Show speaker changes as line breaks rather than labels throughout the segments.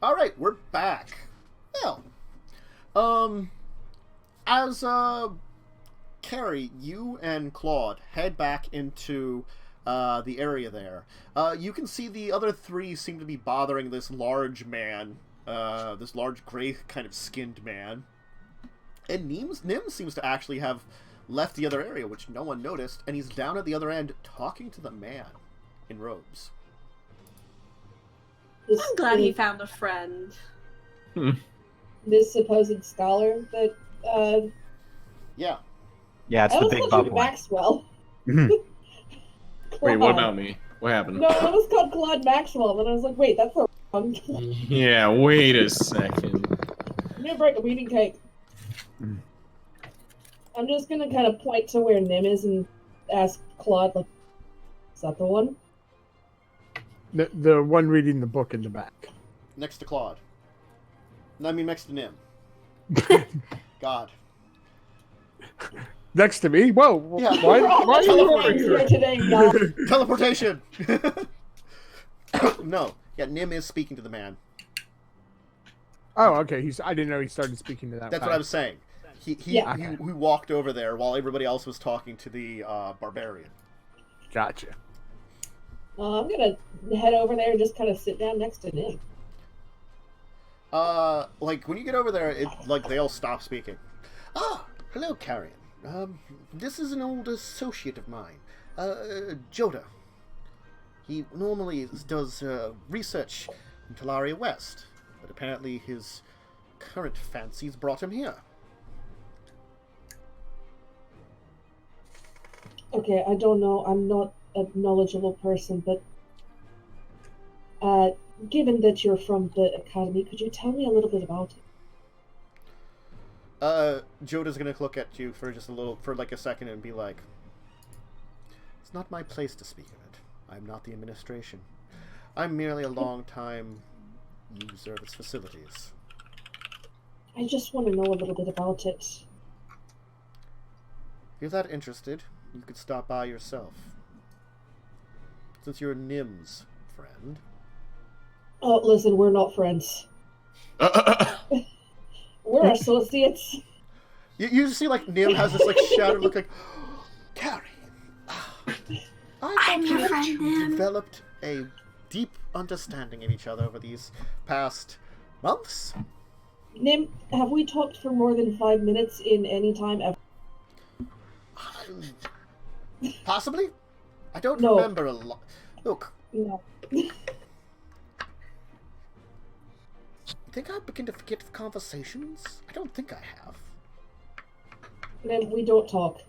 All right, we're back. Well, as Carrie, you and Claude head back into the area there. You can see the other three seem to be bothering this large man, this large gray kind of skinned man. And Nim seems to actually have left the other area, which no one noticed, and he's down at the other end talking to the man in robes.
I'm glad he found a friend.
This supposed scholar that,
Yeah.
Yeah, it's the big bub one.
Maxwell.
Wait, what about me? What happened?
No, it was called Claude Maxwell, and I was like, wait, that's the wrong.
Yeah, wait a second.
I'm gonna break a wedding cake. I'm just gonna kind of point to where Nim is and ask Claude, like, is that the one?
The one reading the book in the back.
Next to Claude. I mean, next to Nim. God.
Next to me? Whoa.
Yeah.
Why are you over here?
Today, no.
Teleportation! No. Yeah, Nim is speaking to the man.
Oh, okay. I didn't know he started speaking to that.
That's what I was saying. He walked over there while everybody else was talking to the barbarian.
Gotcha.
I'm gonna head over there and just kind of sit down next to Nim.
Like, when you get over there, they all stop speaking. Ah, hello, Carrion. This is an old associate of mine, Joda. He normally does research in Dominaria West, but apparently his current fancies brought him here.
Okay, I don't know. I'm not a knowledgeable person, but given that you're from the Academy, could you tell me a little bit about it?
Joda's gonna look at you for like a second and be like, "It's not my place to speak of it. I'm not the administration. I'm merely a long-time user of its facilities."
I just want to know a little bit about it.
If you're that interested, you could stop by yourself. Since you're Nim's friend.
Oh, listen, we're not friends. We're associates.
You see, like, Nim has this, like, shattered look like, Carrie,
I'm your friend, Nim.
Developed a deep understanding of each other over these past months.
Nim, have we talked for more than 5 minutes in any time ever?
Possibly? I don't
No.
remember a lot. Look.
No.
You think I begin to forget conversations? I don't think I have.
Nim, we don't talk.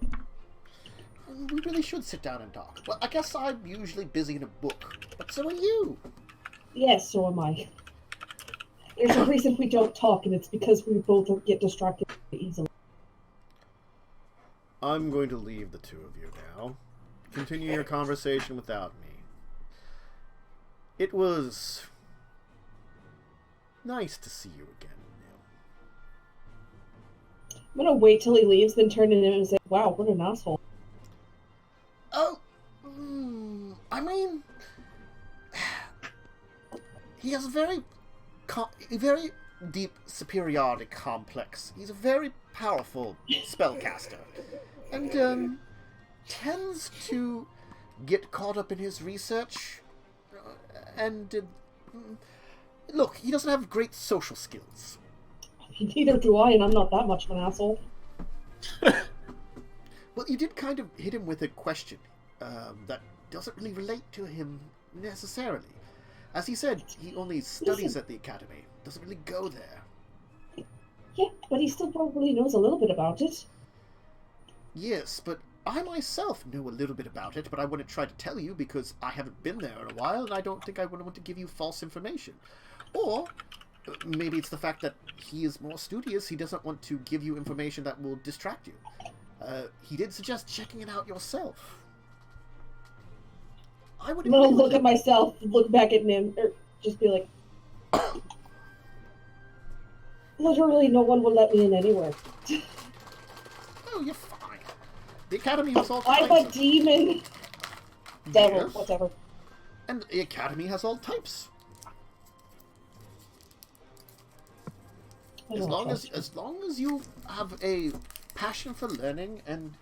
We really should sit down and talk. Well, I guess I'm usually busy in a book, but so are you.
Yes, so am I. There's a reason we don't talk, and it's because we both get distracted easily.
I'm going to leave the two of you now. Continue your conversation without me. It was nice to see you again, Neil.
I'm gonna wait till he leaves, then turn to him and say, "Wow, what an asshole."
Oh, I mean, he has a very deep superiority complex. He's a very powerful spellcaster, and tends to get caught up in his research. Look, he doesn't have great social skills.
Neither do I, and I'm not that much of an asshole.
Well, you did kind of hit him with a question that doesn't really relate to him necessarily. As he said, he only studies at the academy, doesn't really go there.
Yeah, but he still probably knows a little bit about it.
Yes, but I myself know a little bit about it, but I wouldn't try to tell you because I haven't been there in a while, and I don't think I would want to give you false information. Or maybe it's the fact that he is more studious, he doesn't want to give you information that will distract you. He did suggest checking it out yourself.
I'm gonna look at myself, look back at Nim, or just be like, literally no one will let me in anywhere.
Oh, you're fine. The academy has all types
I'm a demon. Devil,
Yes.
whatever.
And the academy has all types.
I
As
don't
long
trust
as long as you have a passion for learning and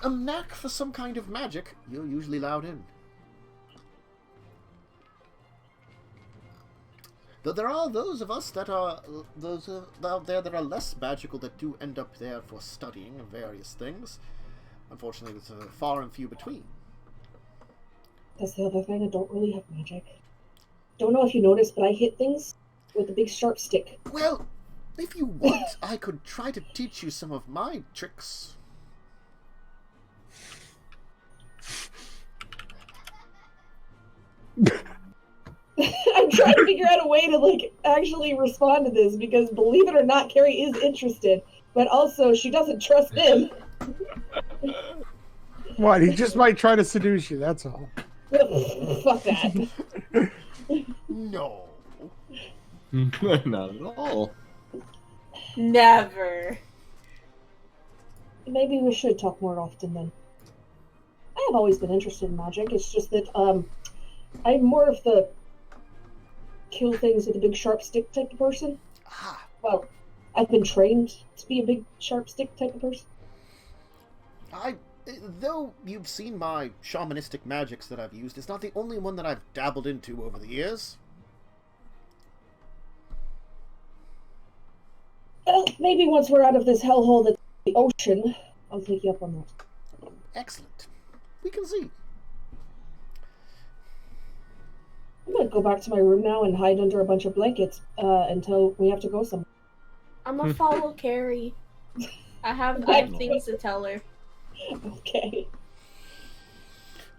a knack for some kind of magic, you're usually allowed in. Though there are those of us that are those out there that are less magical that do end up there for studying of various things. Unfortunately, it's far and few between.
That's the other thing. I don't really have magic. Don't know if you noticed, but I hit things with a big sharp stick.
Well, if you want, I could try to teach you some of my tricks.
I'm trying to figure out a way to like actually respond to this because, believe it or not, Carrie is interested, but also she doesn't trust him.
What? He just might try to seduce you. That's all.
Fuck that.
No.
Not at all.
Never.
Maybe we should talk more often then. I have always been interested in magic. It's just that I'm more of the kill things with a big sharp stick type of person.
Ah,
Well, I've been trained to be a big sharp stick type of person.
though you've seen my shamanistic magics that I've used, it's not the only one that I've dabbled into over the years.
Well, maybe once we're out of this hellhole that's the ocean, I'll take you up on that.
Excellent. We can see.
I'm gonna go back to my room now and hide under a bunch of blankets until we have to go somewhere.
I'm gonna follow Carrie. I have things to tell her.
Okay.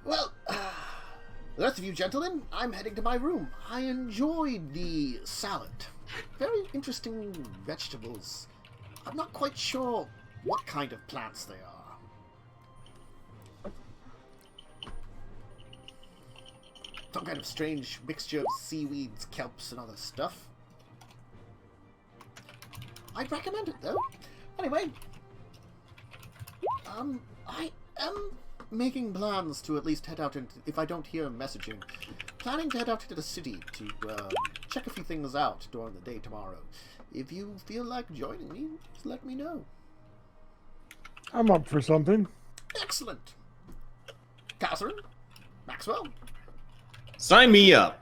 Well, the rest of you gentlemen, I'm heading to my room. I enjoyed the salad. Very interesting vegetables. I'm not quite sure what kind of plants they are. Some kind of strange mixture of seaweeds, kelps, and other stuff. I'd recommend it, though. Anyway, I am making plans to at least head out into, if I don't hear messaging, planning to head out into the city to check a few things out during the day tomorrow. If you feel like joining me, just let me know.
I'm up for something.
Excellent. Catherine? Maxwell?
Sign me up.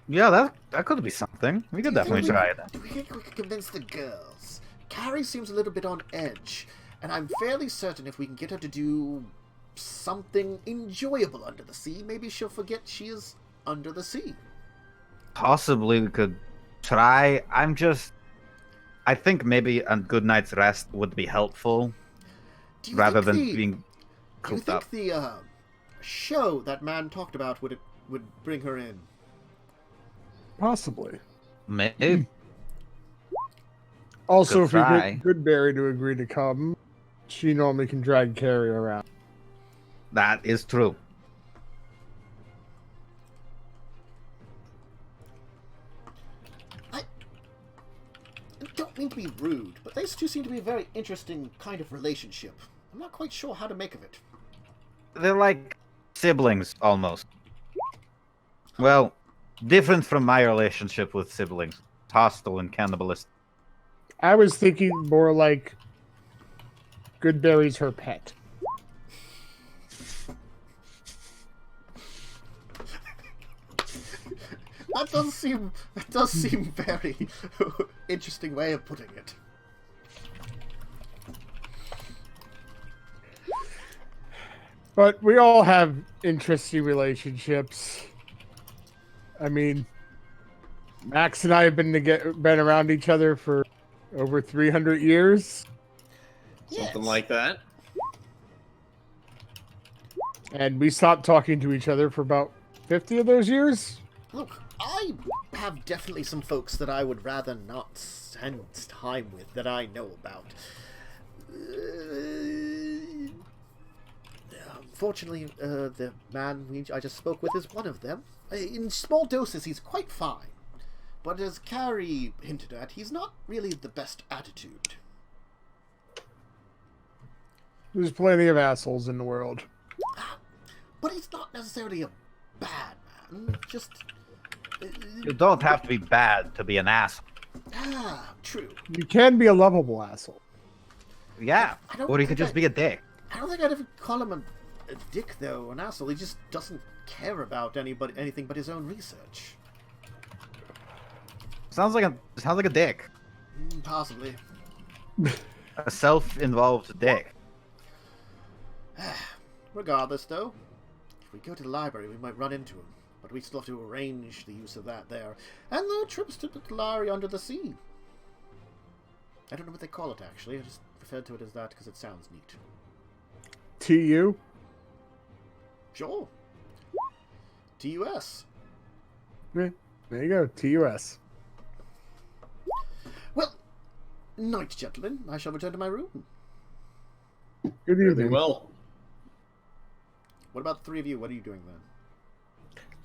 Yeah, that could be something. We could definitely try it.
Do we think we could convince the girls? Carrie seems a little bit on edge, and I'm fairly certain if we can get her to do something enjoyable under the sea, maybe she'll forget she is under the sea.
Possibly we could try. I think maybe a good night's rest would be helpful, rather than being cooped up.
Do you think the show that man talked about would bring her in?
Possibly.
Maybe.
Also,
Good
if we
try.
get Goodberry to agree to come, she normally can drag Carrie around.
That is true.
I don't mean to be rude, but these two seem to be a very interesting kind of relationship. I'm not quite sure how to make of it.
They're like siblings, almost. Well, different from my relationship with siblings. Hostile and cannibalist.
I was thinking more like Goodberry's her pet.
That does seem very interesting way of putting it.
But we all have interesting relationships. I mean, Max and I have been around each other for over 300 years.
Something like that.
And we stopped talking to each other for about 50 of those years.
Look, I have definitely some folks that I would rather not spend time with that I know about. Unfortunately, the man I just spoke with is one of them. In small doses, he's quite fine. But as Carrie hinted at, he's not really the best attitude.
There's plenty of assholes in the world.
But he's not necessarily a bad man. Just...
You don't have to be bad to be an asshole.
Ah, true.
You can be a lovable asshole.
Yeah.
I don't
Or you could
think
just be a dick.
I don't think I'd ever call him a dick, though, an asshole. He just doesn't care about anything but his own research.
Sounds like a dick.
Possibly.
A self-involved dick.
Regardless, though, if we go to the library, we might run into him. But we still have to arrange the use of that there. And the trips to the Dominaria under the sea. I don't know what they call it, actually. I just referred to it as that because it sounds neat.
TU?
Sure. TUS.
Yeah, there you go. TUS.
Well, night, gentlemen. I shall return to my room.
Good evening.
Well,
What about the three of you? What are you doing then?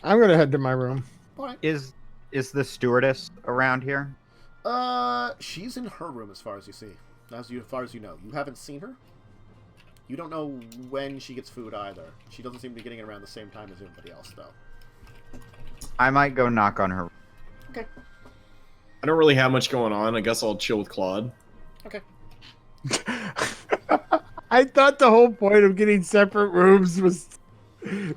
I'm gonna head to my room.
All right.
Is the stewardess around here?
She's in her room as far as you see. As far as you know. You haven't seen her? You don't know when she gets food either. She doesn't seem to be getting it around the same time as everybody else, though.
I might go knock on her.
Okay.
I don't really have much going on. I guess I'll chill with Claude.
Okay.
I thought the whole point of getting separate rooms was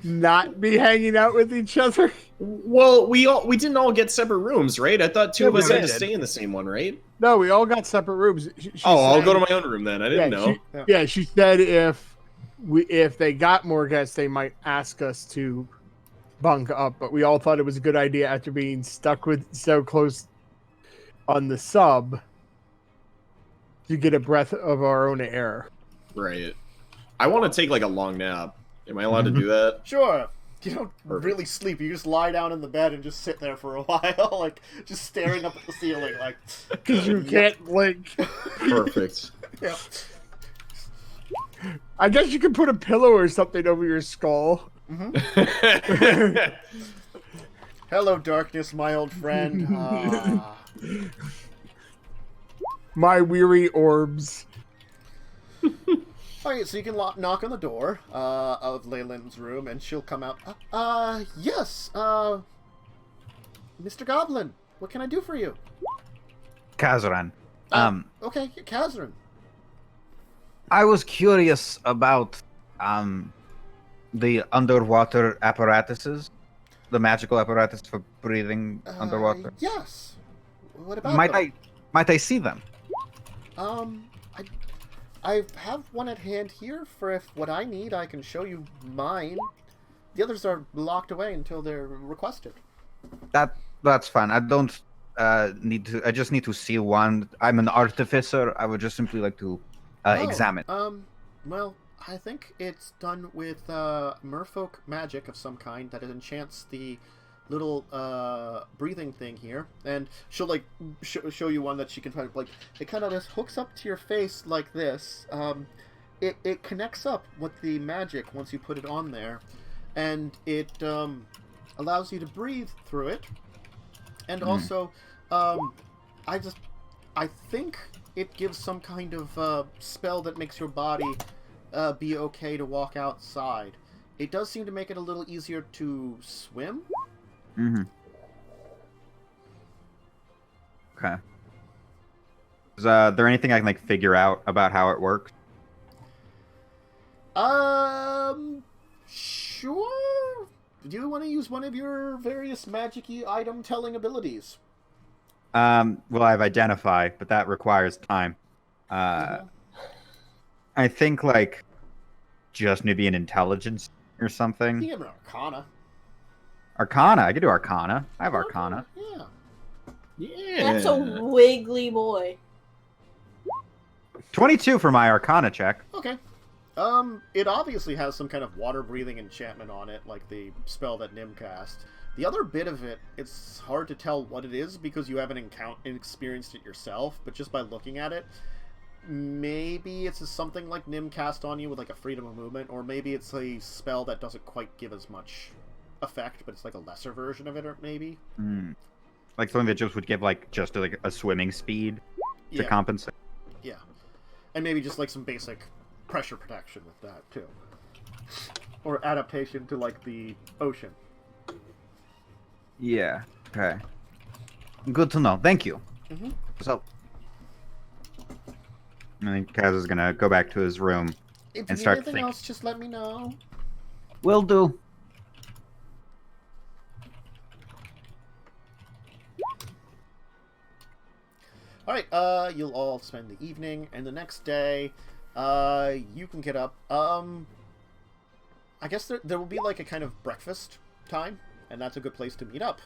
not be hanging out with each other.
Well, we didn't all get separate rooms, right? I thought two
Yeah,
of us
we
had to
did.
stay in the same one, right?
No, we all got separate rooms.
I'll
said-
go to my own room then. I didn't know.
She said if they got more guests, they might ask us to bunk up. But we all thought it was a good idea after being stuck with so close on the sub to get a breath of our own air.
Right. I want to take like a long nap. Am I allowed to do that?
Sure. You don't
Perfect.
really sleep. You just lie down in the bed and just sit there for a while, like, just staring up at the ceiling, like...
Because you can't blink.
Perfect.
Yeah.
I guess you could put a pillow or something over your skull.
Hello, darkness, my old friend. Ah.
My weary orbs.
Okay, so you can knock on the door of Leyland's room, and she'll come out. Yes, Mr. Goblin, what can I do for you?
Kazran.
Okay, Kazran.
I was curious about the underwater apparatuses, the magical apparatus for breathing underwater.
Yes. What about
Might
them?
I see them?
I have one at hand here for if what I need, I can show you mine. The others are locked away until they're requested.
That's fine. I don't need to. I just need to see one. I'm an artificer. I would just simply like to examine.
Well, I think it's done with merfolk magic of some kind that enchants the little breathing thing here, and she'll like show you one that she can try to like. It kind of just hooks up to your face like this. It connects up with the magic once you put it on there, and it allows you to breathe through it, and also I think it gives some kind of spell that makes your body be okay to walk outside. It does seem to make it a little easier to swim.
Mm-hmm. Okay. Is there anything I can like figure out about how it works?
Sure. Do you want to use one of your various magic-y item-telling abilities?
Well, I've identified, but that requires time. I think like just maybe an intelligence or something.
You can give an Arcana.
Arcana. I could do Arcana. I have Arcana.
Yeah.
Yeah.
That's a wiggly boy.
22 for my Arcana check.
Okay. It obviously has some kind of water-breathing enchantment on it, like the spell that Nim cast. The other bit of it, it's hard to tell what it is because you haven't experienced it yourself, but just by looking at it, maybe it's something like Nim cast on you with like a freedom of movement, or maybe it's a spell that doesn't quite give as much effect, but it's like a lesser version of it, or maybe.
Like something that just would give like just like a swimming speed to compensate.
Yeah. And maybe just like some basic pressure protection with that too. Or adaptation to like the ocean.
Yeah. Okay. Good to know. Thank you.
Mm-hmm.
So, I think Kaz is gonna go back to his room
If
and
you
start
need anything
thinking.
else, just let me know.
Will do.
All right. You'll all spend the evening, and the next day, you can get up. I guess there will be like a kind of breakfast time, and that's a good place to meet up.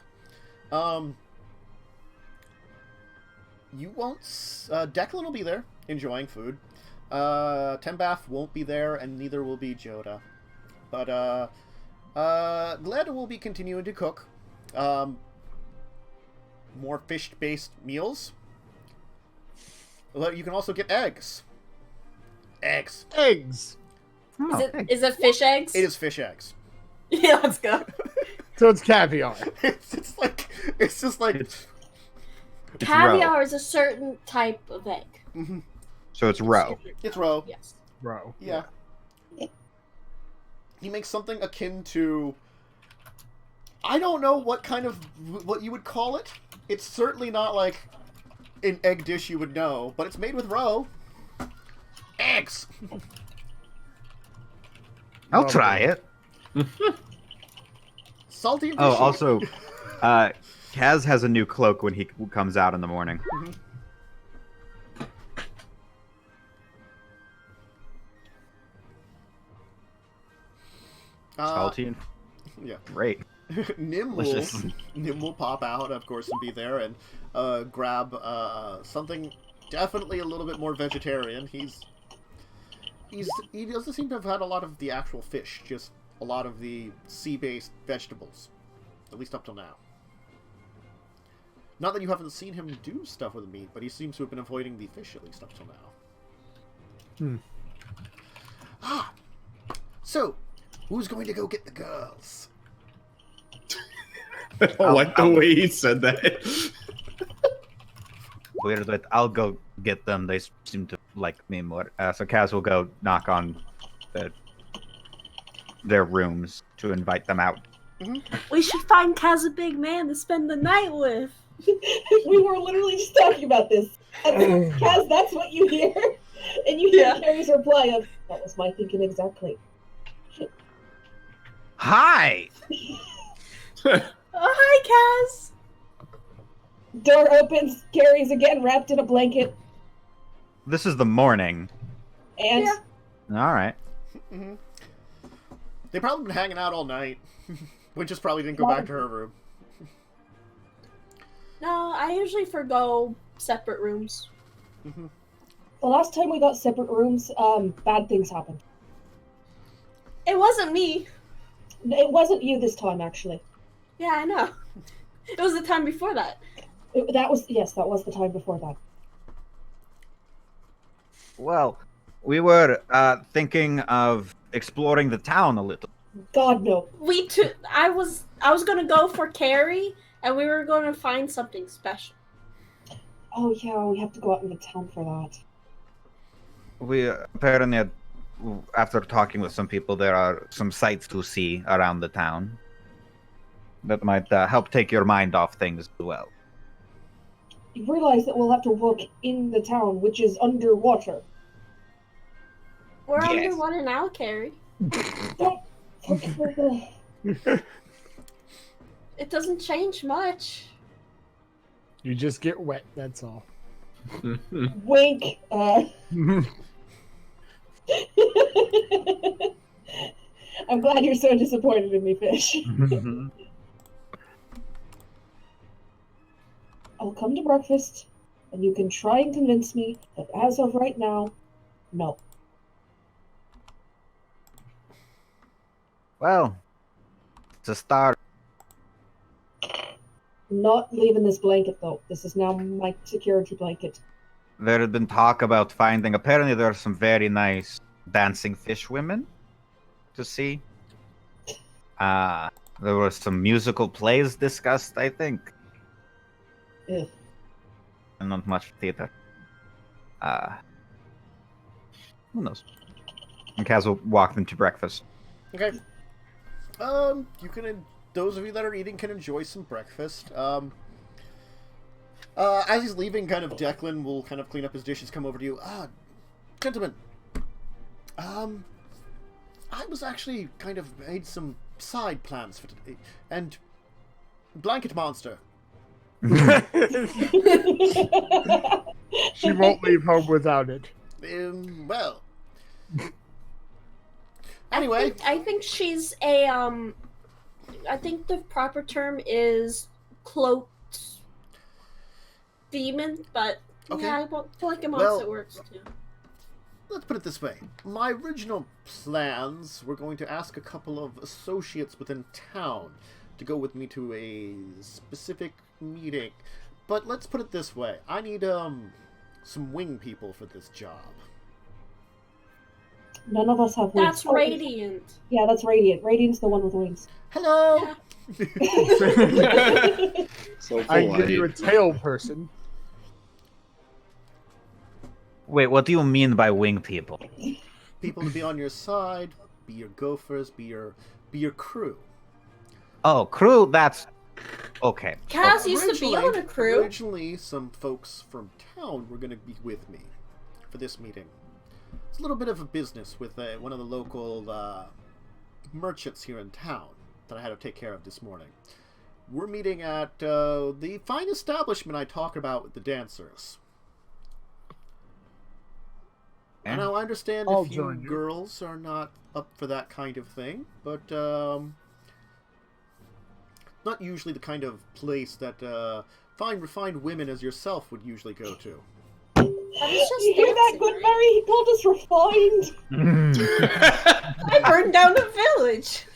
You won't. Declan will be there enjoying food. Tembath won't be there, and neither will be Joda. But Gleda will be continuing to cook. More fish-based meals. You can also get eggs. Eggs.
Eggs.
Oh,
Is it fish eggs?
It is fish eggs.
Yeah, let's go.
So it's caviar.
It's just like
It's
Caviar
roe.
is a certain type of egg.
Mhm.
So it's roe.
It's roe.
Yes.
Bro.
Yeah. He makes something akin to, I don't know what you would call it. It's certainly not like an egg dish you would know, but it's made with roe. Eggs.
I'll
Lovely.
try it.
Salty and
Oh,
fishy.
also, Kaz has a new cloak when he comes out in the morning. Salty and
Yeah.
great.
Nim
Delicious.
will pop out, of course, and be there and grab something definitely a little bit more vegetarian. He doesn't seem to have had a lot of the actual fish, just a lot of the sea-based vegetables, at least up till now. Not that you haven't seen him do stuff with the meat, but he seems to have been avoiding the fish at least up till now. Ah, so who's going to go get the girls?
I like the way he said that.
Weird that I'll go get them. They seem to like me more. So Kaz will go knock on their rooms to invite them out.
We should find Kaz a big man to spend the night with.
We were literally just talking about this. Kaz, that's what you hear. And you hear
Yeah.
Carrie's reply of, that was my thinking exactly.
Hi!
Oh, hi, Kaz.
Door opens, Carrie's again wrapped in a blanket,
This is the morning.
and
Yeah.
Alright.
Mm-hmm. They've probably been hanging out all night. We just probably didn't go back to her room.
No, I usually forgo separate rooms.
Mm-hmm.
the last time we got separate rooms, bad things happened.
It wasn't me.
It wasn't you this time, actually.
Yeah, I know. It was the time before that.
That was the time before that.
Well, we were thinking of exploring the town a little.
God, no.
I was gonna go for Carrie, and we were gonna find something special.
Oh yeah, we have to go out into town for that.
We apparently, after talking with some people, there are some sights to see around the town that might help take your mind off things as well.
You realize that we'll have to walk in the town, which is underwater.
We're
Yes.
underwater now, Carrie. It doesn't change much.
You just get wet, that's all.
Wink. I'm glad you're so disappointed in me, Fish. I'll come to breakfast, and you can try and convince me that as of right now, no.
Well, it's a start.
Not leaving this blanket, though. This is now my security blanket.
There had been talk about finding. Apparently, there are some very nice dancing fish women to see. There were some musical plays discussed, I think.
Ugh.
And not much theater. Who knows? And Kaz will walk them to breakfast.
Okay. You can. Those of you that are eating can enjoy some breakfast. As he's leaving, kind of Declan will kind of clean up his dishes, come over to you. Gentlemen, I was actually kind of made some side plans for today, and Blanket Monster.
She won't leave home without it.
Well. Anyway,
I think she's a I think the proper term is cloaked demon, but
Okay.
yeah, I feel like a monster
Well,
works too.
let's put it this way. My original plans were going to ask a couple of associates within town to go with me to a specific meeting. But let's put it this way. I need, some wing people for this job.
None of us have wings.
That's Radiant.
Yeah, that's Radiant. Radiant's the one with wings.
Hello!
So
I can give you a
polite.
tail person.
Wait, what do you mean by wing people?
People to be on your side, be your gophers, be your crew.
Oh, crew, that's... Okay.
Cass used to be on a crew.
Originally, some folks from town were going to be with me for this meeting. It's a little bit of a business with one of the local merchants here in town that I had to take care of this morning. We're meeting at the fine establishment I talk about with the dancers.
Yeah.
Now, I understand
I'll
if you
join you.
girls are not up for that kind of thing, but not usually the kind of place that fine, refined women as yourself would usually go to.
That is just
You hear that,
dancing,
good
right?
Mary? He called us refined.
I burned down a village.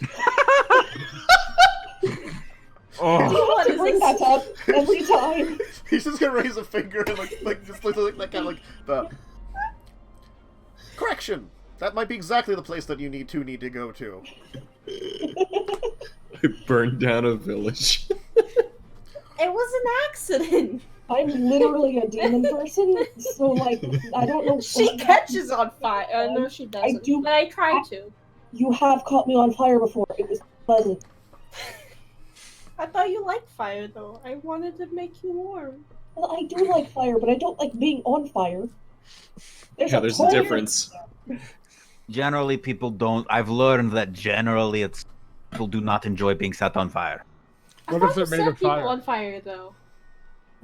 Oh,
You
What
have to
is
bring
this?
that up every time.
He's just gonna raise a finger and like just like that kind of like the correction. That might be exactly the place that you need to go to.
I burned down a village.
It was an accident.
I'm literally a demon person, so like I don't know.
She catches on fire. No, she doesn't.
do-
But I try to.
You have caught me on fire before. It was pleasant.
I thought you liked fire, though. I wanted to make you warm.
Well, I do like fire, but I don't like being on fire.
Yeah, there's a
whole
difference.
Generally, people don't... I've learned that generally it's... People do not enjoy being set on fire.
I
What
thought
if
you
they're made
set
of
people
fire?
on fire, though.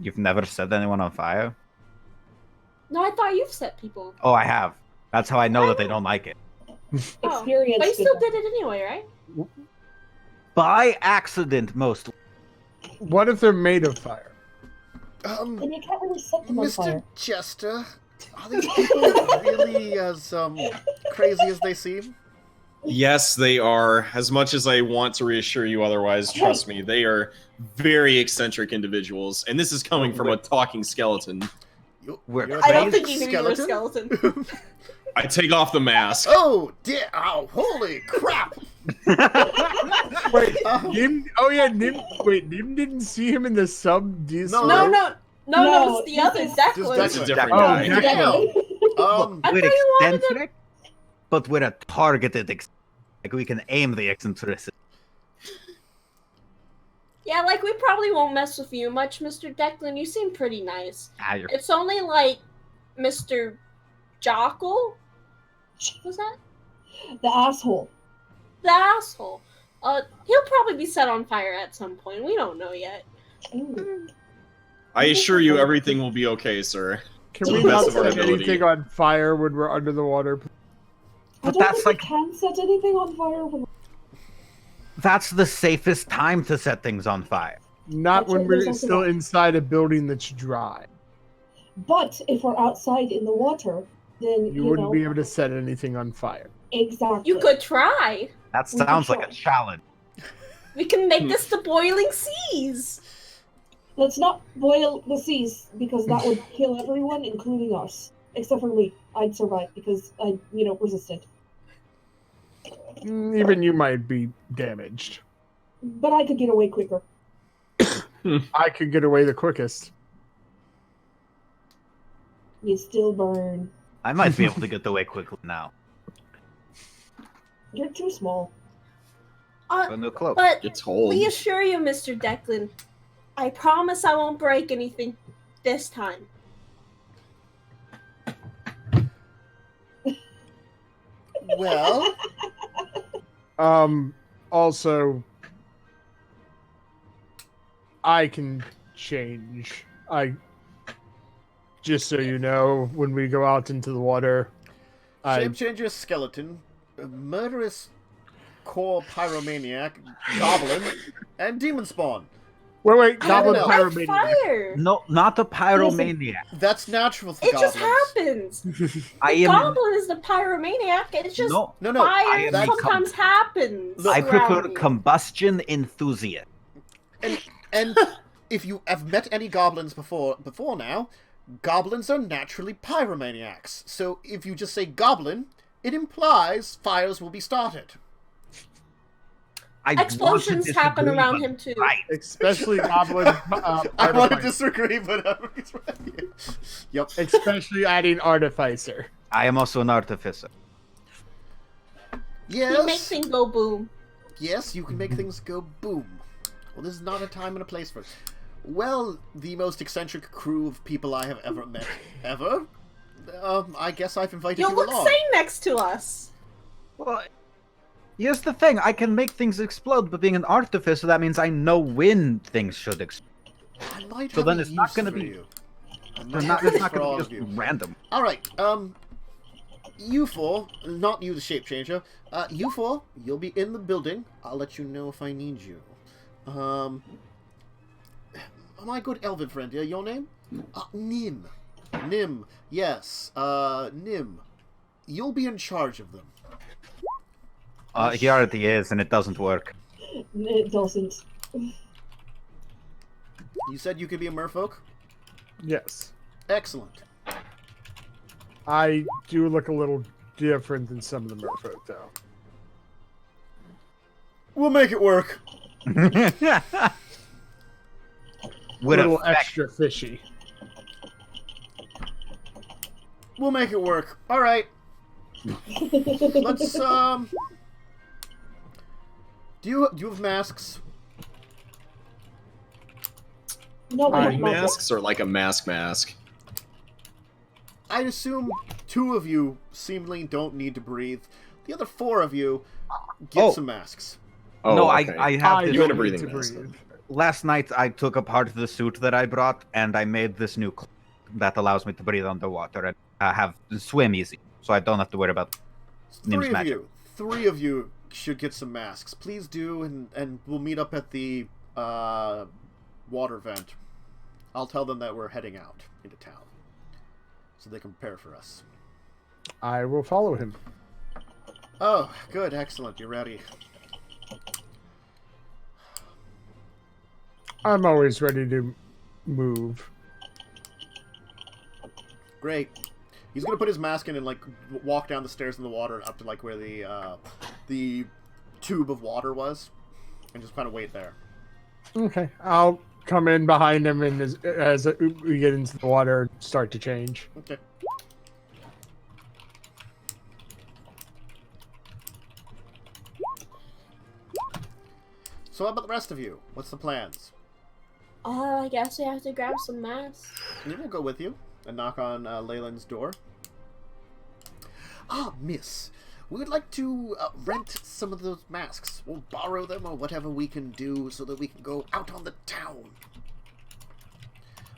You've never set anyone on fire?
No, I thought you've set people.
Oh, I have. That's how I know that they don't like it.
Oh.
Experience.
But you still
good.
did it anyway, right?
By accident, mostly.
what if they're made of fire?
And you can't really set them on
Mr.
fire.
Chester, are these people really as crazy as they seem?
Yes, they are. As much as I want to reassure you otherwise, trust me, they are very eccentric individuals. And this is coming from a talking skeleton.
We're
You're a
I don't
Crazy
think you knew you were a skeleton.
I take off the mask.
Oh, dear! Oh, holy crap!
Wait,
Oh.
Nim? Oh yeah, Nim. Wait, Nim didn't see him in the sub.
No.
No,
No,
it's the other
this is-
Declan.
This
It's a
Declan.
different
Oh,
guy.
Declan.
Damn.
I
We're
thought you wanted to-
eccentric, but we're a targeted like we can aim the eccentricity.
Yeah, like, we probably won't mess with you much, Mr. Declan. You seem pretty nice.
Ah, you're...
It's only, like, Mr. Jockle? Was that?
The asshole.
The asshole. He'll probably be set on fire at some point. We don't know yet.
Ooh.
I assure you everything will be okay, sir.
Can
To
we
the best
not
of our
set
ability.
anything on fire when we're under the water?
I
But
don't
that's
think
like-
we can set anything on fire when
That's the safest time to set things on fire.
Not
That's
when
what
we're
we're talking
still
about.
inside a building that's dry.
But if we're outside in the water, then
You wouldn't be able to set anything on fire.
Exactly.
You could try.
That
We can
sounds like
try.
a challenge.
We can make this the boiling seas.
Let's not boil the seas because that would kill everyone, including us. Except for me. I'd survive because I, resistant.
Even you might be damaged.
But I could get away quicker.
I could get away the quickest.
You still burn.
I might be able to get away quickly now.
You're too small.
A new cloak.
But
It's old.
we assure you, Mr. Declan, I promise I won't break anything. this time.
Well,
Also, I can change. Just so you know, when we go out into the water,
shape changer skeleton, a murderous core pyromaniac, goblin, and demon spawn.
Wait,
I
goblin
don't know.
pyromaniac.
Fire.
No, not a pyromaniac.
That's natural for
It
goblins.
just happens.
I
The
am.
goblin is the pyromaniac. It's just
No,
No, I
fire
am a
sometimes happens.
I prefer
around you.
combustion enthusiast.
And if you have met any goblins before now, goblins are naturally pyromaniacs. So if you just say goblin, it implies fires will be started.
I want to
Explosions happen
disagree,
around
but
him too.
right.
Especially goblin.
I want to
artificer.
disagree, but it's right. Yep.
Especially adding artificer.
I am also an artificer.
You make
Yes.
things go boom.
Yes, you can make things go boom. Well, this is not a time and a place for it. Well, the most eccentric crew of people I have ever met, ever. I guess I've invited
You
you
look
along.
sane next to us.
Well, here's the thing. I can make things explode, but being an artificer, that means I know when things should explode.
I might
So
have
then
a
it's not
use
gonna
for
be-
you. I might
They're
have
not,
a
it's
use
not
for all
going
of
to
you.
be just random.
All right. You four, not you, the shape changer. You four, you'll be in the building. I'll let you know if I need you. My good elven friend here, your name? Nim. Nim. Yes. Nim. You'll be in charge of them.
He already is, and it doesn't work.
It doesn't.
You said you could be a merfolk?
Yes.
Excellent.
I do look a little different than some of the merfolk, though.
We'll make it work.
With
A little
effect.
extra fishy.
We'll make it work. All right. Let's Do you have masks?
No, I
I
don't know.
Masks are like a mask.
I'd assume 2 of you seemingly don't need to breathe. The other 4 of you get
Oh.
some masks.
Oh,
No,
okay.
I have
I
this.
You had a
don't
breathing
need to
mask,
breathe.
Last night, I took apart the suit that I brought, and I made this new cloak that allows me to breathe underwater and have swim easy, so I don't have to worry about Nim's
3 of
magic.
you. 3 of you should get some masks. Please do, and we'll meet up at the water vent. I'll tell them that we're heading out into town, so they can prepare for us.
I will follow him.
Oh, good, excellent. You're ready.
I'm always ready to move.
Great. He's gonna put his mask in and like walk down the stairs in the water and up to like where the tube of water was, and just kind of wait there.
Okay, I'll come in behind him, and as we get into the water, start to change.
Okay. So how about the rest of you? What's the plans?
I guess we have to grab some masks.
We will go with you and knock on Leyland's door. Ah, miss. We would like to rent some of those masks. We'll borrow them or whatever we can do so that we can go out on the town.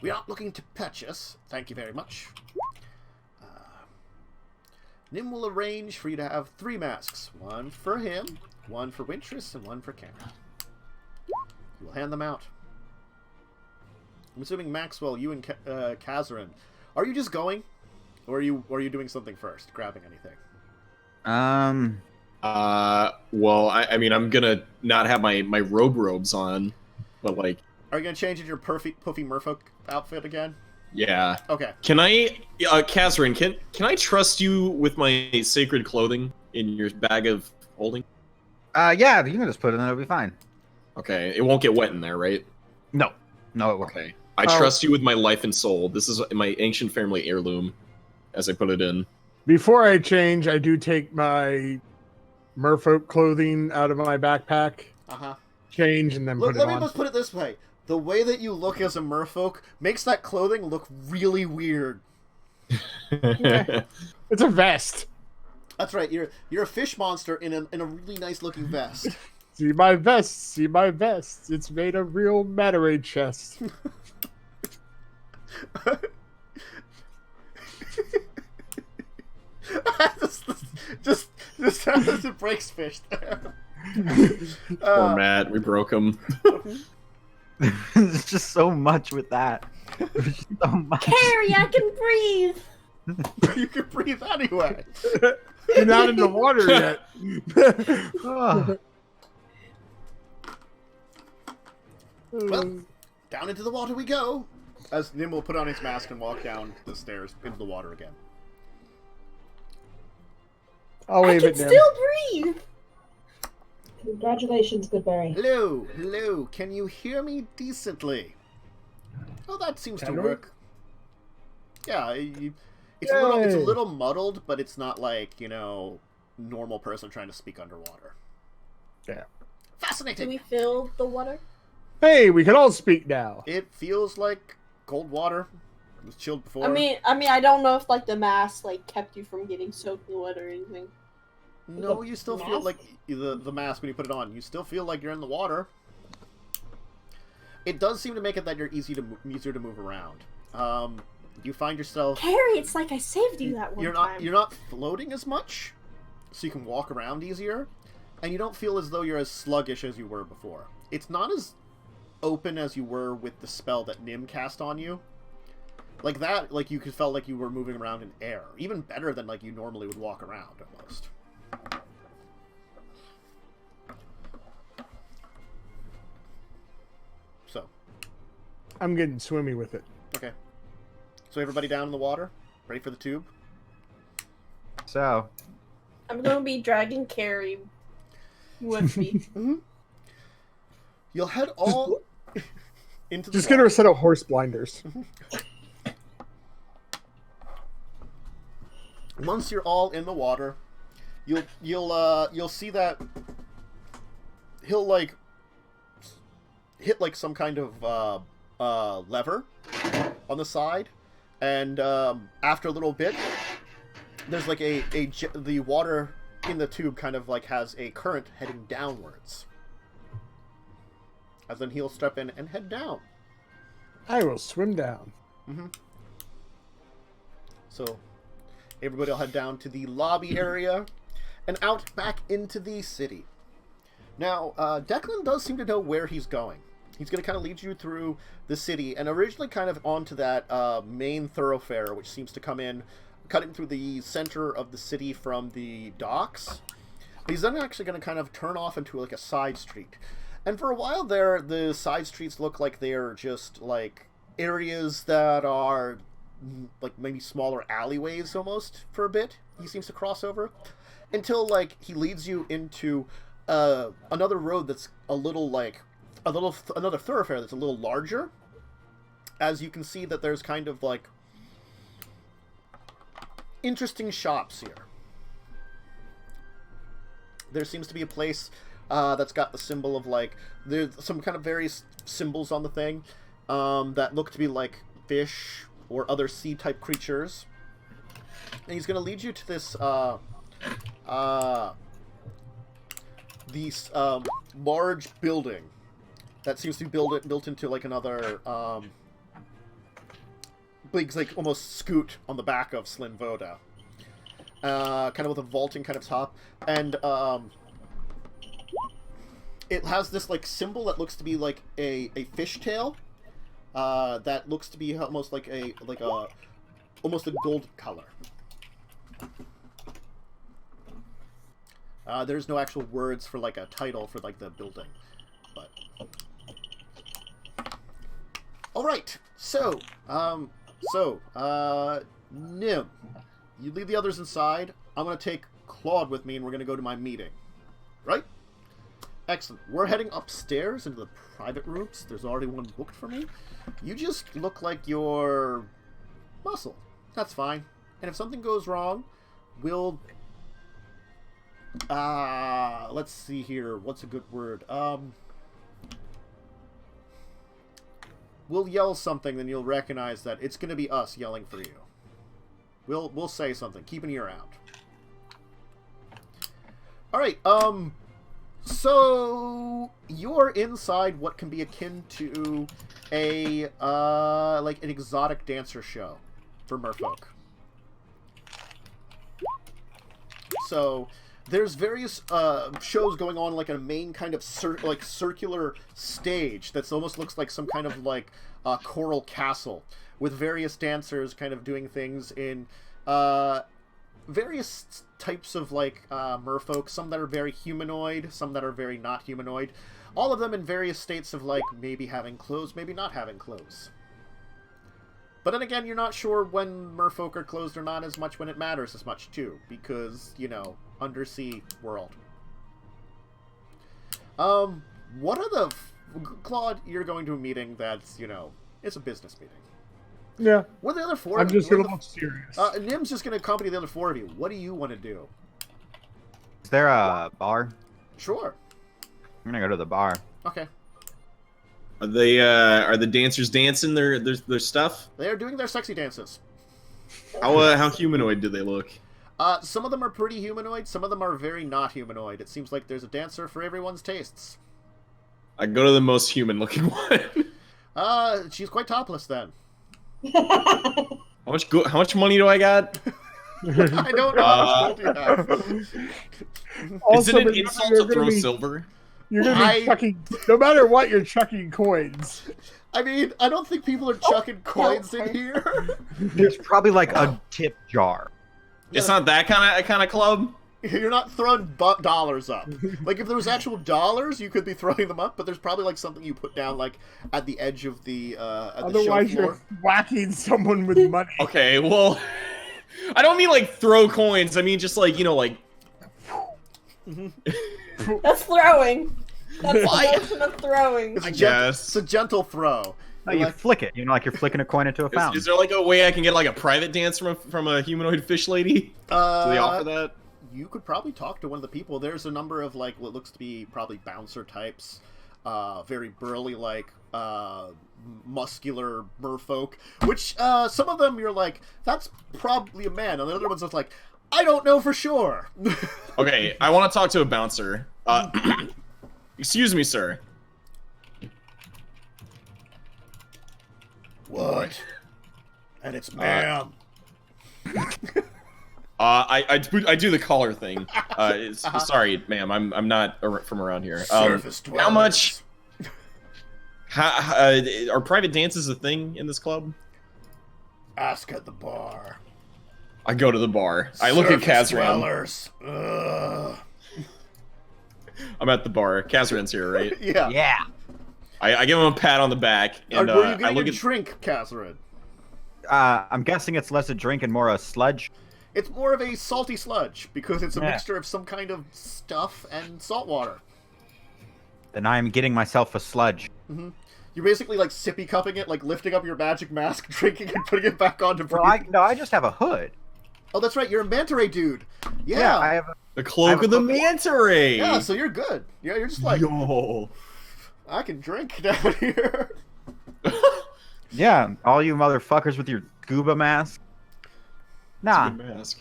We aren't looking to purchase. Thank you very much. Nim will arrange for you to have 3 masks. 1 for him, 1 for Wintress, and 1 for Karen. You will hand them out. I'm assuming Maxwell, you and Kazarin, are you just going, or are you doing something first, grabbing anything?
Well, I mean, I'm gonna not have my robes on, but like,
Are you gonna change into your puffy merfolk outfit again?
yeah.
Okay.
Can I, Kazarin, can I trust you with my sacred clothing in your bag of holding?
Yeah, you can just put it in, it'll be fine.
Okay, it won't get wet in there, right?
No, it won't.
Okay. I trust you with my life and soul. This is my ancient family heirloom, as I put it in.
Before I change, I do take my merfolk clothing out of my backpack, change, and then put it
Let me
on.
just put it this way: the way that you look as a merfolk makes that clothing look really weird.
It's a vest.
That's right. You're a fish monster in a really nice looking vest.
See my vest. See my vest. It's made of real Mandarin chest.
just as it breaks fish there.
Poor Matt, we broke him.
There's just so much with that. There's just so much.
Carrie, I can breathe.
You can breathe anyway.
You're not in the water yet.
Oh.
Well, down into the water we go. As Nim will put on his mask and walk down the stairs into the water again.
I'll
I
wave
can
it now.
still breathe.
Congratulations, Goodberry.
Hello. Can you hear me decently? Oh, that seems to work. Yeah, it's a little muddled, but it's not like, normal person trying to speak underwater.
Yeah.
Fascinating.
Do we fill the water?
Hey, we can all speak now.
It feels like cold water. It was chilled before.
I mean, I don't know if the mask kept you from getting soaked in wet or anything.
No, you still feel like the mask when you put it on. You still feel like you're in the water. It does seem to make it that you're easier to move around. You find yourself.
Carrie, it's like I saved you that one time.
You're not floating as much, so you can walk around easier, and you don't feel as though you're as sluggish as you were before. It's not as open as you were with the spell that Nim cast on you. Like that, you could felt like you were moving around in air. Even better than you normally would walk around, almost. So.
I'm getting swimmy with it.
Okay. So everybody down in the water? Ready for the tube?
So,
I'm gonna be dragging Carrie with me.
Mm-hmm. You'll head all into the
Just get her a set of horse blinders.
Once you're all in the water, you'll see that he'll hit some kind of lever on the side, and after a little bit, there's the water in the tube kind of has a current heading downwards. As then he'll step in and head down.
I will swim down.
Mm-hmm. So, everybody will head down to the lobby area and out back into the city. Now, Declan does seem to know where he's going. He's going to kind of lead you through the city and originally kind of onto that main thoroughfare, which seems to come in, cutting through the center of the city from the docks. But he's then actually going to kind of turn off into a side street. And for a while there, the side streets look like they're just areas that are maybe smaller alleyways almost for a bit. He seems to cross over until he leads you into another road that's another thoroughfare that's a little larger. As you can see that there's kind of interesting shops here. There seems to be a place that's got the symbol of there's some kind of various symbols on the thing that look to be fish or other sea type creatures. And he's going to lead you to this large building that seems to be built into another big almost scoot on the back of Slin Voda. Kind of with a vaulting kind of top, and it has this symbol that looks to be a fishtail that looks to be almost almost a gold color. There's no actual words for a title for the building, but all right. So Nim, you leave the others inside. I'm gonna take Claude with me, and we're gonna go to my meeting. Right? Excellent. We're heading upstairs into the private rooms. There's already one booked for me. You just look like you're muscle. That's fine. And if something goes wrong, we'll let's see here. What's a good word? we'll yell something, then you'll recognize that it's going to be us yelling for you. We'll say something. Keep an ear out. All right. So you're inside what can be akin to a like an exotic dancer show for merfolk. So there's various shows going on, like a main kind of circular stage that's almost looks like some kind of like choral castle with various dancers kind of doing things in various types of like merfolk. Some that are very humanoid, some that are very not humanoid. All of them in various states of like maybe having clothes, maybe not having clothes. But then again, you're not sure when merfolk are closed or not as much when it matters as much, too. Because, you know, undersea world. What are the... Claude, you're going to a meeting that's, you know, it's a business meeting.
Yeah.
What are the other four?
I'm just going to look serious.
Nim's just going to accompany the other four of you. What do you want to do?
Is there a bar?
Sure.
I'm gonna go to the bar.
Okay.
Are the dancers dancing their stuff?
They are doing their sexy dances.
How humanoid do they look?
Some of them are pretty humanoid, some of them are very not humanoid. It seems like there's a dancer for everyone's tastes.
I go to the most human looking one.
She's quite topless then.
How much money do I got?
I don't know how much gold you have.
Is it an insult to throw silver?
You're gonna be chucking, no matter what, you're chucking coins.
I mean, I don't think people are chucking coins in here.
There's probably like a tip jar.
It's not that kind of club.
You're not throwing dollars up. Like, if there was actual dollars, you could be throwing them up, but there's probably, like, something you put down, like, at the edge of the,
Otherwise, you're whacking someone with money.
Okay, well, I don't mean, like, throw coins. I mean, just, like, you know, like...
That's throwing. That's the notion of throwing.
I guess.
It's a gentle throw.
No, you flick it. You know, like you're flicking a coin into a fountain.
Is there, like, a way I can get, like, a private dance from a humanoid fish lady? Do they offer that?
You could probably talk to one of the people. There's a number of, like, what looks to be probably bouncer types. Very burly, like, muscular merfolk. Which, some of them you're like, that's probably a man. And the other ones are like, I don't know for sure.
Okay, I want to talk to a bouncer. Excuse me, sir.
What? And it's ma'am.
I do the collar thing. Sorry, ma'am. I'm not from around here.
Surface
how much? Are private dances a thing in this club?
Ask at the bar.
I go to the bar. I look at Kazran. I'm at the bar. Kazran's here, right?
Yeah.
Yeah.
I give him a pat on the back, and
were you
I look
getting a
at.
drink, Kazran?
I'm guessing it's less a drink and more a sludge.
It's more of a salty sludge, because it's a mixture of some kind of stuff and salt water.
Then I'm getting myself a sludge.
Mm-hmm. You're basically like sippy cupping it, like lifting up your magic mask, drinking and putting it back on to breathe.
Well, I just have a hood.
Oh, that's right, you're a manta ray dude. Yeah.
I have
The cloak of the manta ray.
Yeah, so you're good. Yeah, you're just like,
yo,
I can drink down here.
Yeah, all you motherfuckers with your scuba mask. Nah,
mask.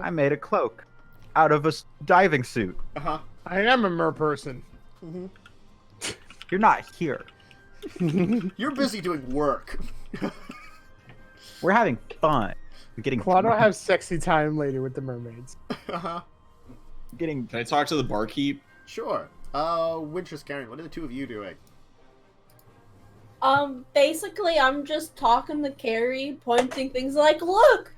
I made a cloak out of a diving suit.
Uh-huh.
I am a mer person.
Mm-hmm.
You're not here.
You're busy doing work.
We're having fun. I'm getting.
Claude will have sexy time later with the mermaids.
Uh-huh.
Getting.
Can I talk to the barkeep?
Sure. Winter's Karen, what are the two of you doing?
Basically, I'm just talking to Carrie, pointing things like, look!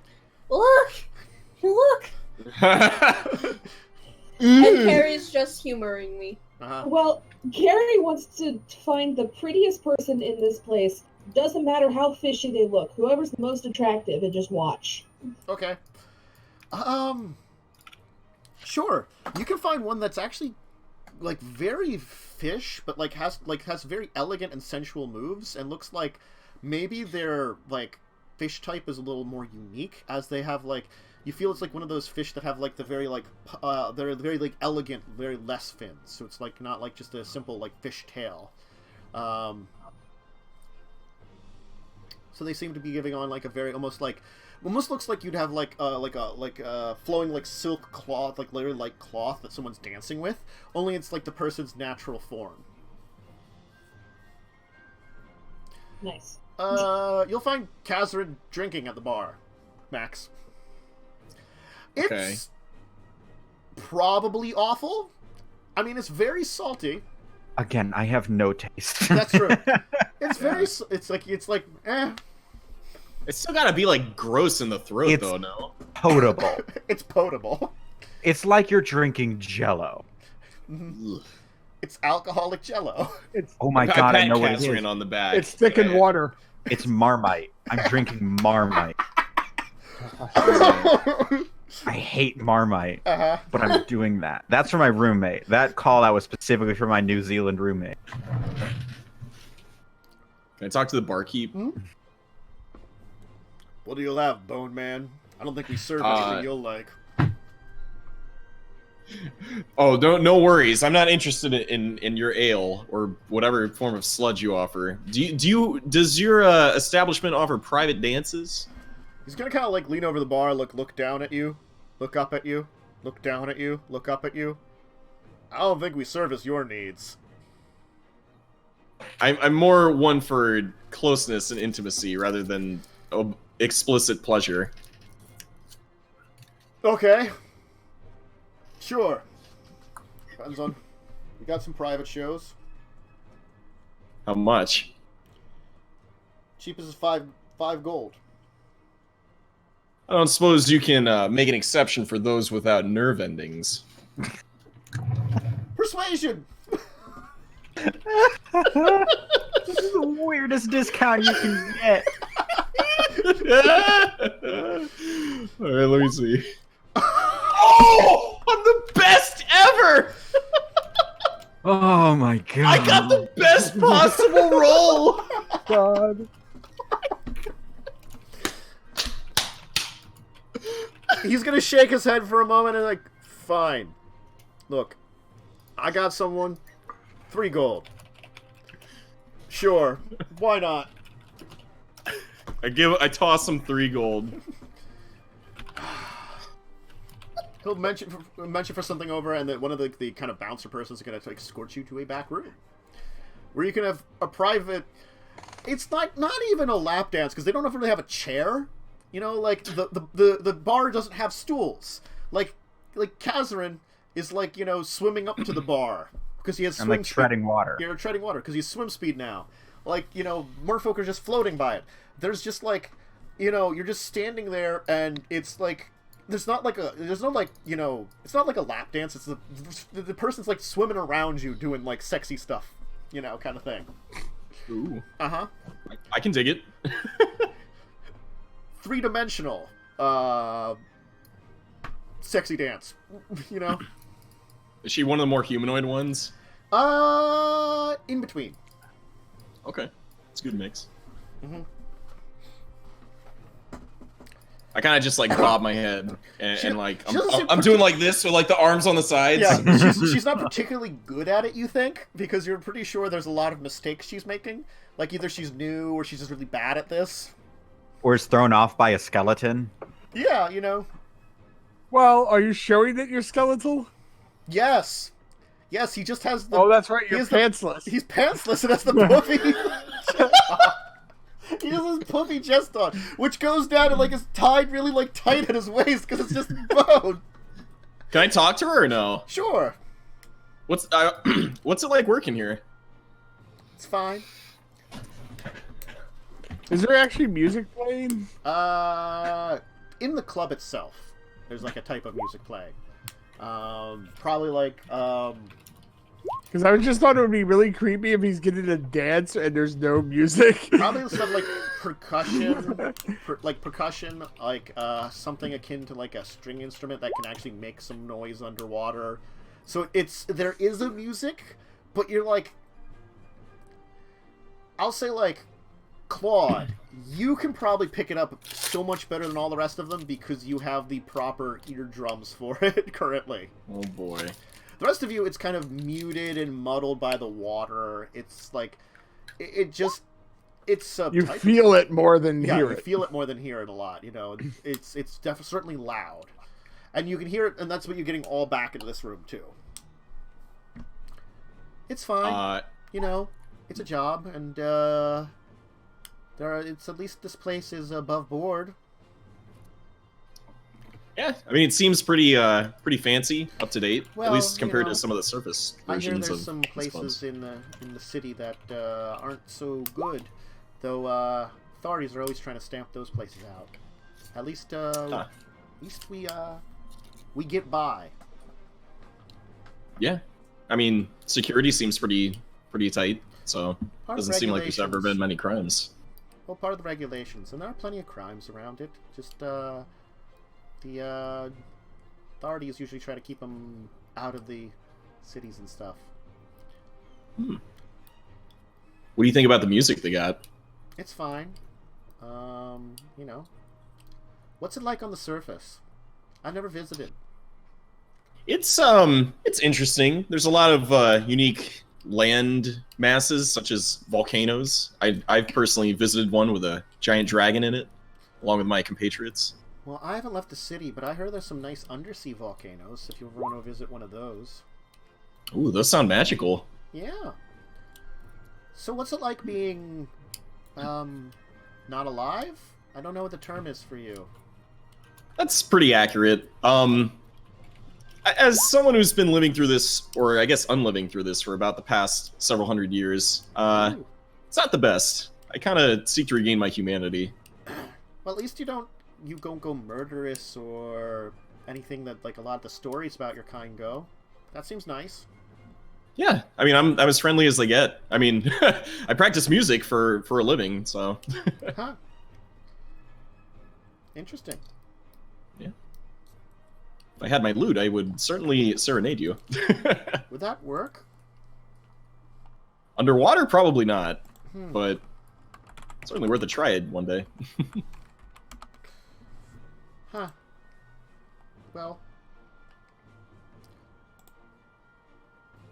And Carrie's just humoring me.
Uh-huh.
Well, Gary wants to find the prettiest person in this place. Doesn't matter how fishy they look. Whoever's the most attractive, and just watch.
Okay. Sure. You can find one that's actually like very fish, but like has very elegant and sensual moves, and looks like maybe their like fish type is a little more unique, as they have like, you feel it's like one of those fish that have like the very like they're very like elegant, very less fins, so it's like not like just a simple like fish tail. So they seem to be giving on like a very almost looks like you'd have like flowing like silk cloth, like literally like cloth that someone's dancing with. Only it's like the person's natural form.
Nice.
You'll find Kazrin drinking at the bar, Max. It's
Okay.
probably awful. I mean, it's very salty.
Again, I have no taste.
That's true. It's very. It's like.
It's still gotta be like gross in the throat,
It's-
though. No.
Potable.
It's potable.
It's like you're drinking Jello.
Ugh.
It's alcoholic Jello.
It's
Oh my
I
god, I
pat
know what it
Catherine
is.
on the back.
it's thick in water.
It's Marmite. I'm drinking Marmite. I hate Marmite,
Uh-huh.
but I'm doing that. That's for my roommate. That call out was specifically for my New Zealand roommate.
Can I talk to the barkeep?
What do you have, Bone Man? I don't think we serve
Uh,
anything you'll like.
Oh, no worries. I'm not interested in your ale or whatever form of sludge you offer. Does your establishment offer private dances?
He's gonna kind of like lean over the bar, look down at you, look up at you, look down at you, look up at you. I don't think we service your needs.
I'm more one for closeness and intimacy rather than explicit pleasure.
Okay. Sure. Depends on. We got some private shows.
How much?
Cheapest is five gold.
I don't suppose you can make an exception for those without nerve endings.
Persuasion.
This is the weirdest discount you can get.
All right, let me see. Oh, I'm the best ever!
Oh my god.
I got the best possible roll!
God.
He's gonna shake his head for a moment and like, fine. Look, I got someone. 3 gold. Sure. Why not?
I toss him 3 gold.
He'll mention for something over, and then one of the kind of bouncer persons is going to escort you to a back room, where you can have a private. It's not even a lap dance because they don't really have a chair. You know, like the bar doesn't have stools. Like Kazrin is like, you know, swimming up to the bar because he has
I'm
swim
like
speed.
treading water.
You're treading water because he's swim speed now. Like, you know, merfolk are just floating by it. There's just like, you know, you're just standing there and it's like. There's no like, you know, it's not like a lap dance. It's the person's like swimming around you doing like sexy stuff, you know, kind of thing.
Ooh.
Uh-huh.
I can dig it.
3-dimensional sexy dance, you know.
Is she one of the more humanoid ones?
In between.
Okay. It's a good mix.
Mm-hmm.
I kind of just like bob my head and like
she doesn't seem
I'm doing like this with like the arms on the sides.
Yeah, she's not particularly good at it, you think, because you're pretty sure there's a lot of mistakes she's making. Like either she's new or she's just really bad at this.
Or is thrown off by a skeleton.
Yeah, you know.
Well, are you showing that you're skeletal?
Yes. Yes, he just has the.
Oh, that's right. You're
has the-
pantsless.
He's pantsless and has the puffy. He has his puffy chest on, which goes down and like is tied really like tight at his waist because it's just bone.
Can I talk to her or no?
Sure,
What's it like working here?
it's fine.
Is there actually music playing?
In the club itself, there's like a type of music playing. Probably like
Because I just thought it would be really creepy if he's getting a dance and there's no music.
probably stuff like percussion, like something akin to like a string instrument that can actually make some noise underwater. So there is a music, but you're like, I'll say like, Claude, you can probably pick it up so much better than all the rest of them because you have the proper eardrums for it currently.
Oh boy.
The rest of you, it's kind of muted and muddled by the water. It's like, it just, It's
You feel it more than
yeah,
hear
you
it.
feel it more than hear it a lot. It's certainly loud, and you can hear it, and that's what you're getting all back into this room too. It's fine. It's a job, and it's at least this place is above board.
Yeah, I mean, it seems pretty fancy, up to date,
Well,
at least compared to some of the surface
I hear
versions
there's
of
some
these
places
clubs.
in the city that aren't so good, though. Authorities are always trying to stamp those places out. At least we get by.
Yeah, I mean, security seems pretty tight, so
Part of
doesn't seem like there's ever
regulations.
been many crimes.
Well, part of the regulations, and there are plenty of crimes around it. Just the authorities usually try to keep them out of the cities and stuff.
What do you think about the music they got?
It's fine. What's it like on the surface? I never visited.
It's interesting. There's a lot of unique land masses, such as volcanoes. I've personally visited one with a giant dragon in it, along with my compatriots.
Well, I haven't left the city, but I heard there's some nice undersea volcanoes, if you ever want to visit one of those.
Ooh, those sound magical.
Yeah. So what's it like being, not alive? I don't know what the term is for you.
That's pretty accurate. As someone who's been living through this, or I guess unliving through this for about the past several hundred years,
Ooh.
it's not the best. I kind of seek to regain my humanity.
Well, at least you don't go murderous or anything that, like, a lot of the stories about your kind go. That seems nice.
Yeah, I mean, I'm as friendly as they get. I mean, I practice music for a living, so.
Huh. Interesting.
Yeah. If I had my lute, I would certainly serenade you.
Would that work?
Underwater, probably not, but certainly worth a try one day.
Huh. Well,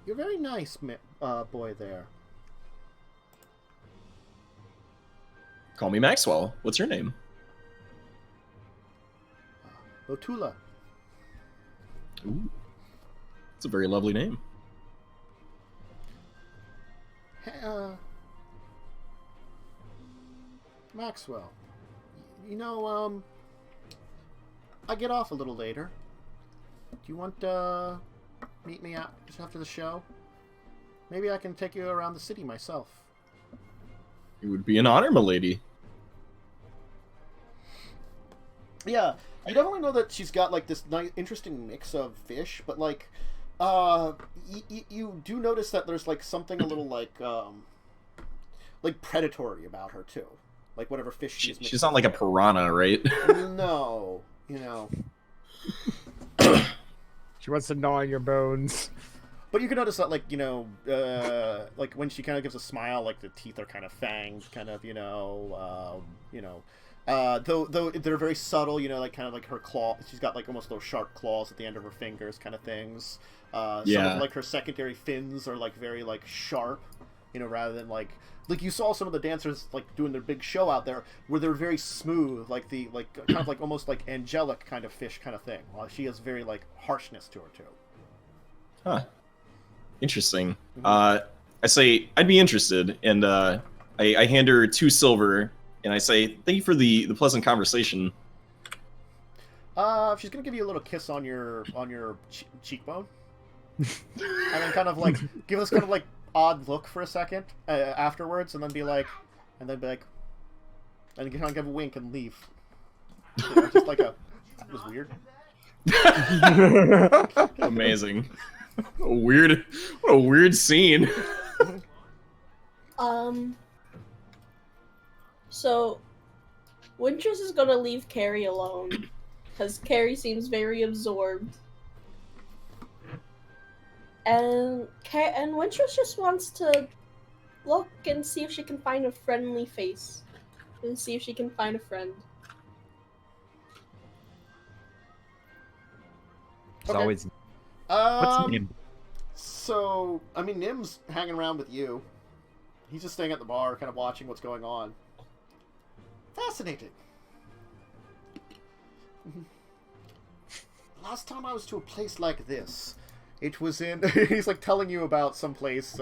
you're very nice, boy there.
Call me Maxwell. What's your name?
Lotula.
Ooh. It's a very lovely name.
Hey, Maxwell. I get off a little later. Do you want to meet me out just after the show? Maybe I can take you around the city myself.
It would be an honor, milady.
Yeah, you definitely know that she's got, like, this nice, interesting mix of fish, but, like, you do notice that there's, like, something a little, like predatory about her, too. Like, whatever fish
She's not like a piranha, right?
No,
She wants to gnaw on your bones.
But you can notice that, like, like, when she kind of gives a smile, like, the teeth are kind of fanged, kind of, though they're very subtle, like, kind of like her claw. She's got, like, almost those sharp claws at the end of her fingers, kind of things. Some of, like, her secondary fins are, like, very, like, sharp, rather than, like you saw some of the dancers, like, doing their big show out there, where they're very smooth, like kind of like almost like angelic kind of fish kind of thing, while she has very, like, harshness to her, too.
Huh. Interesting. I say, I'd be interested, and I hand her 2 silver, and I say, thank you for the pleasant conversation.
She's gonna give you a little kiss on your cheekbone, and then kind of, like, give this kind of, like, odd look for a second afterwards, and then be like, and kind of give a wink and leave. Just like it was weird.
Amazing. What a weird scene.
So, Wintress is gonna leave Carrie alone, because Carrie seems very absorbed. And Wintress just wants to look and see if she can find a friendly face. And see if she can find a friend.
It's
Okay.
always. What's his name?
So, I mean, Nim's hanging around with you. He's just staying at the bar, kind of watching what's going on. Fascinating. Last time I was to a place like this, it was in... he's like telling you about some place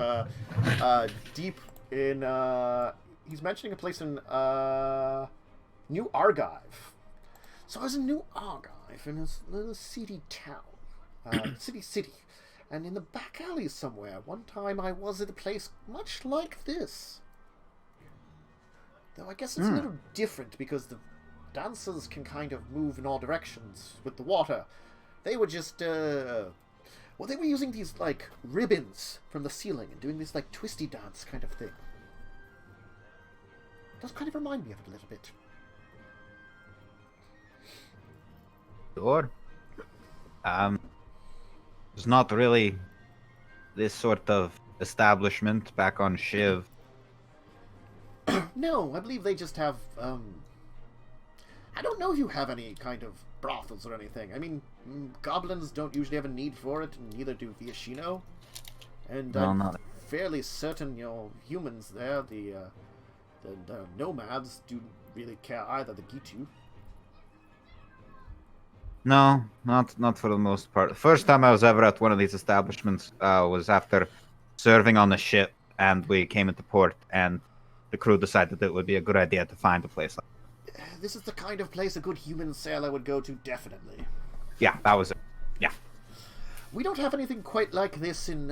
deep in... he's mentioning a place in New Argive. So I was in New Argive, in a little seedy town. City. And in the back alley somewhere, one time I was at a place much like this. Though I guess it's a little different because the dancers can kind of move in all directions with the water. They were just, well, they were using these, like, ribbons from the ceiling and doing this, like, twisty dance kind of thing. It does kind of remind me of it a little bit.
Sure. There's not really this sort of establishment back on Shiv.
No, I believe they just have, I don't know if you have any kind of brothels or anything. I mean, goblins don't usually have a need for it, and neither do Viashino. And
No,
I'm
not.
fairly certain your humans there, the nomads, don't really care either, the Gitu.
No, not for the most part. The first time I was ever at one of these establishments was after serving on the ship, and we came into port, and the crew decided that it would be a good idea to find a place like
This is the kind of place a good human sailor would go to, definitely.
Yeah, that was it. Yeah.
We don't have anything quite like this in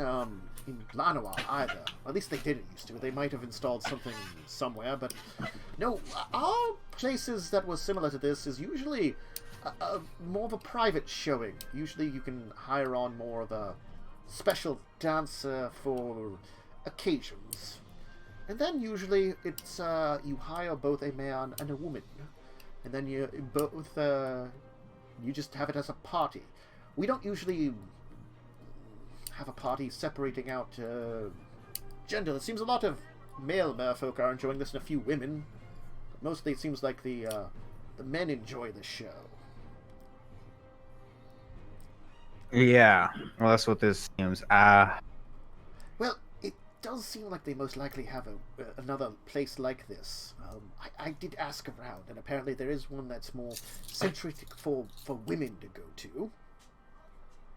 Glanoa either. At least they didn't used to. They might have installed something somewhere, but no, our places that were similar to this is usually more of a private showing. Usually you can hire on more of a special dancer for occasions. And then usually it's you hire both a man and a woman, and then you both you just have it as a party. We don't usually have a party separating out gender. It seems a lot of male merfolk are enjoying this, and a few women. But mostly it seems like the men enjoy the show.
Yeah. Well, that's what this seems.
Well, it does seem like they most likely have another place like this. I did ask around, and apparently there is one that's more centric for women to go to.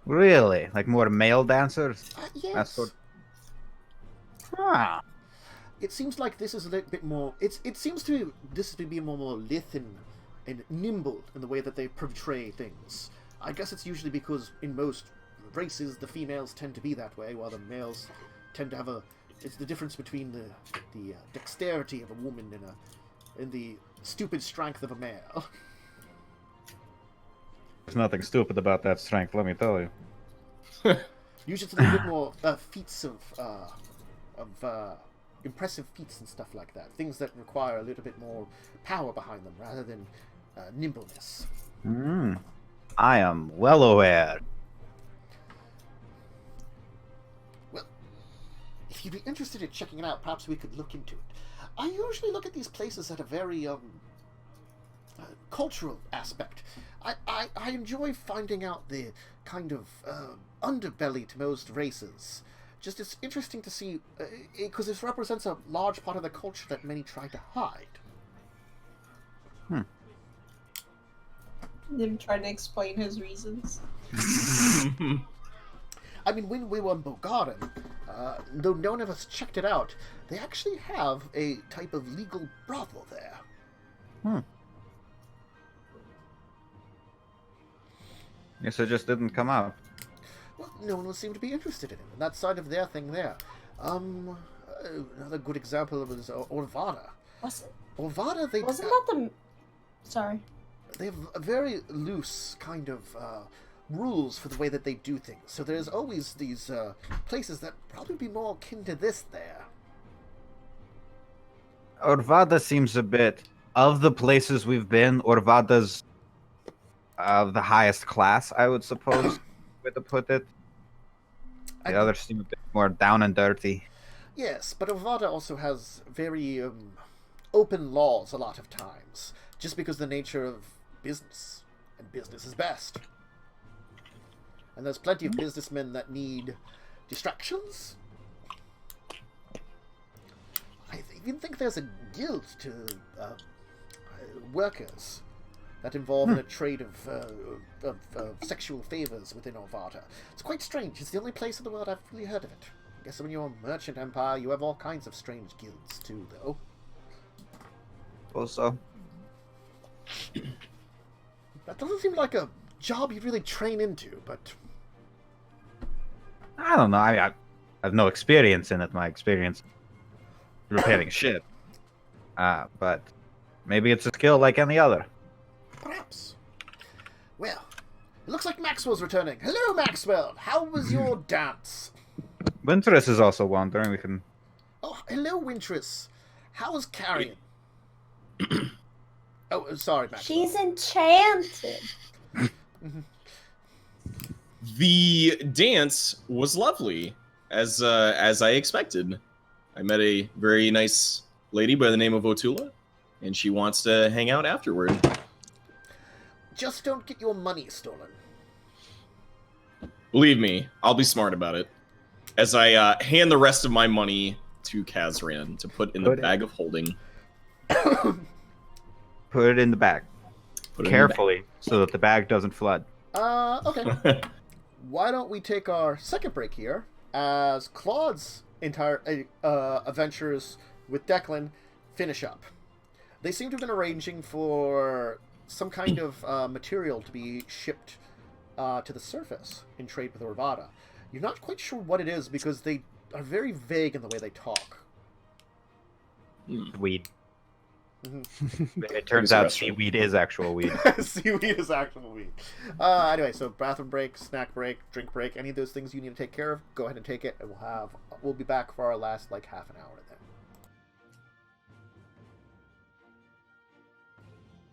Really? Like more male dancers?
Yes.
That's what. Huh.
It seems like this is a little bit more... It seems to be more lithe and nimble in the way that they portray things. I guess it's usually because in most races the females tend to be that way, while the males tend to have a... It's the difference between the dexterity of a woman and the stupid strength of a male.
There's nothing stupid about that strength, let me tell you.
Usually it's a little bit more feats of impressive feats and stuff like that. Things that require a little bit more power behind them rather than nimbleness.
I am well aware.
Well, if you'd be interested in checking it out, perhaps we could look into it. I usually look at these places at a very cultural aspect. I enjoy finding out the kind of underbelly to most races. Just it's interesting to see, because this represents a large part of the culture that many try to hide.
Him trying to explain his reasons.
I mean, when we were in Bulgarin, though none of us checked it out, they actually have a type of legal brothel there.
Guess it just didn't come out.
Well, no one seemed to be interested in it. And that side of their thing there. Another good example was Orvada. Orvada, they...
Wasn't that the... Sorry.
They have a very loose kind of rules for the way that they do things. So there's always these places that probably be more akin to this there.
Orvada seems a bit... Of the places we've been, Orvada's the highest class, I would suppose, way to put it. The others seem a bit more down and dirty.
Yes, but Orvada also has very open laws a lot of times, just because the nature of business, and business is best. And there's plenty of businessmen that need distractions. even think there's a guild to workers that involve in a trade of sexual favors within Orvada. It's quite strange. It's the only place in the world I've really heard of it. I guess when you're a merchant empire, you have all kinds of strange guilds too, though.
Also,
That doesn't seem like a job you'd really train into, but
I don't know. I have no experience in it. My experience repairing ship. But maybe it's a skill like any other.
perhaps. Well, it looks like Maxwell's returning. Hello, Maxwell. How was your dance?
Winterus is also wandering. We can.
Oh, hello, Wintress. How is Carrion? Oh, sorry, Maxwell.
She's enchanted.
The dance was lovely, as I expected. I met a very nice lady by the name of Otula, and she wants to hang out afterward.
Just don't get your money stolen.
Believe me, I'll be smart about it. As I hand the rest of my money to Kazran to put in the bag of holding.
Put it in the bag.
Put it
Carefully, so that the bag doesn't flood.
Okay.
in the bag.
Why don't we take our second break here, as Claude's entire adventures with Declan finish up. They seem to have been arranging for some kind of material to be shipped to the surface in trade with Orvada. You're not quite sure what it is because they are very vague in the way they talk.
Weed.
Mm-hmm.
It turns out seaweed is actual weed.
Seaweed is actual weed. Anyway, so bathroom break, snack break, drink break, any of those things you need to take care of, go ahead and take it, and we'll be back for our last half an hour.